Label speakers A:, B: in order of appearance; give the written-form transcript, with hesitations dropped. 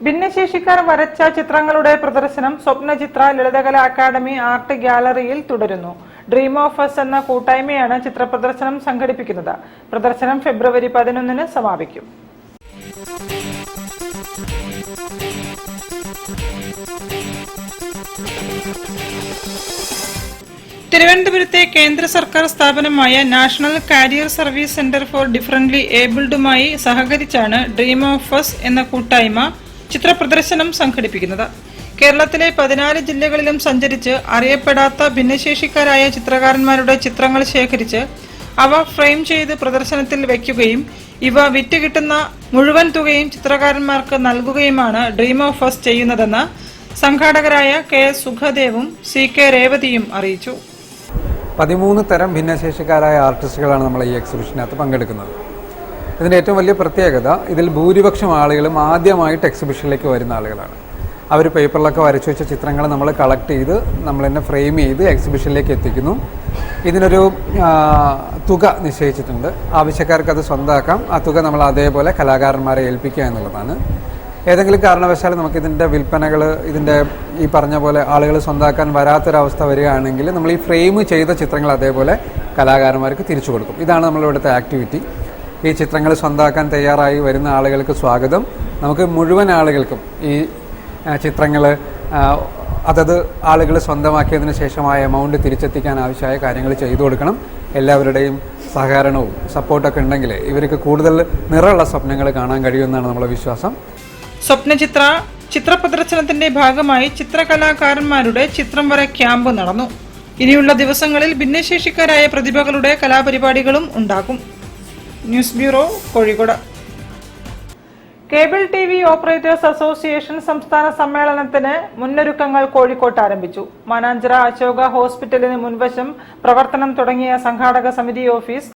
A: ഭിന്നശേഷിക്കാർ വരച്ച ചിത്രങ്ങളുടെ പ്രദർശനം സ്വപ്നചിത്ര ലളിതകലാ അക്കാദമി ആർട്ട് ഗ്യാലറിയിൽ തുടരുന്നു. ഡ്രീം ഓഫ് അസ് എന്ന കൂട്ടായ്മയാണ് ചിത്ര പ്രദർശനം സംഘടിപ്പിക്കുന്നത്. പ്രദർശനം ഫെബ്രുവരി 11-ന് സമാപിക്കും. തിരുവനന്തപുരത്തെ കേന്ദ്ര സർക്കാർ സ്ഥാപനമായ national career service centre for differently ഏബിൾഡുമായി സഹകരിച്ചാണ് ഡ്രീം ഓഫ് അസ് എന്ന കൂട്ടായ്മ ചിത്രപ്രദർശനം സംഘടിപ്പിക്കുന്നത്. കേരളത്തിലെ 14 ജില്ലകളിലും സഞ്ചരിച്ച് അറിയപ്പെടാത്ത ഭിന്നശേഷിക്കാരായ ചിത്രകാരന്മാരുടെ ചിത്രങ്ങൾ ശേഖരിച്ച് അവ ഫ്രെയിം ചെയ്ത് പ്രദർശനത്തിൽ വയ്ക്കുകയും ഇവ വിറ്റുകിട്ടുന്ന മുഴുവൻ തുകയും ചിത്രകാരന്മാർക്ക് നൽകുകയുമാണ് ഡ്രീം ഓഫ് അസ് ചെയ്യുന്നതെന്ന് സംഘാടകരായ കെ സുഖദേവും സി കെ രേവതിയും അറിയിച്ചു.
B: 13 തരം ഭിന്നശേഷിക്കാരായ ആർട്ടിസ്റ്റുകളാണ് നമ്മൾ ഈ എക്സിബിഷനകത്ത് പങ്കെടുക്കുന്നത്. ഇതിൻ്റെ ഏറ്റവും വലിയ പ്രത്യേകത, ഇതിൽ ഭൂരിപക്ഷം ആളുകളും ആദ്യമായിട്ട് എക്സിബിഷനിലേക്ക് വരുന്ന ആളുകളാണ്. അവർ പേപ്പറിലൊക്കെ വരച്ചു വെച്ച ചിത്രങ്ങൾ നമ്മൾ കളക്ട് ചെയ്ത് നമ്മൾ തന്നെ ഫ്രെയിം ചെയ്ത് എക്സിബിഷനിലേക്ക് എത്തിക്കുന്നു. ഇതിനൊരു തുക നിശ്ചയിച്ചിട്ടുണ്ട്. ആവശ്യക്കാർക്ക് അത് സ്വന്തമാക്കാം. ആ തുക നമ്മൾ അതേപോലെ കലാകാരന്മാരെ ഏൽപ്പിക്കുക എന്നുള്ളതാണ്. ഏതെങ്കിലും കാരണവശാൽ നമുക്കിതിൻ്റെ വിൽപ്പനകൾ ഈ പറഞ്ഞ പോലെ ആളുകൾ സ്വന്തമാക്കാൻ വരാത്തൊരവസ്ഥ വരികയാണെങ്കിൽ നമ്മൾ ഈ ഫ്രെയിം ചെയ്ത ചിത്രങ്ങൾ അതേപോലെ കലാകാരന്മാർക്ക് തിരിച്ചു കൊടുക്കും. ഇതാണ് നമ്മളിവിടുത്തെ ആക്ടിവിറ്റി. ഈ ചിത്രങ്ങൾ സ്വന്തമാക്കാൻ തയ്യാറായി വരുന്ന ആളുകൾക്ക് സ്വാഗതം. നമുക്ക് മുഴുവൻ ആളുകൾക്കും ഈ ചിത്രങ്ങൾ അതത് ആളുകൾ സ്വന്തമാക്കിയതിന് ശേഷമായ എമൗണ്ട് തിരിച്ചെത്തിക്കാൻ ആവശ്യമായ കാര്യങ്ങൾ ചെയ്തു കൊടുക്കണം. എല്ലാവരുടെയും സഹകരണവും സപ്പോർട്ടൊക്കെ ഉണ്ടെങ്കിൽ ഇവർക്ക് കൂടുതൽ നിറമുള്ള സ്വപ്നങ്ങൾ കാണാൻ കഴിയുമെന്നാണ് നമ്മുടെ വിശ്വാസം.
A: സ്വപ്നചിത്ര ചിത്രപ്രദർശനത്തിന്റെ ഭാഗമായി ചിത്രകലാകാരന്മാരുടെ ചിത്രം വര ക്യാമ്പ് നടന്നു. ഇനിയുള്ള ദിവസങ്ങളിൽ ഭിന്നശേഷിക്കാരായ പ്രതിഭകളുടെ കലാപരിപാടികളും ഉണ്ടാകും. News bureau, Kozhikode. Cable TV operators association സംസ്ഥാന സമ്മേളനത്തിന് മുന്നൊരുക്കങ്ങൾ കോഴിക്കോട്ട് ആരംഭിച്ചു. മാനാഞ്ചിറ അശോക ഹോസ്പിറ്റലിന് മുൻവശം പ്രവർത്തനം തുടങ്ങിയ സംഘാടക സമിതി ഓഫീസ്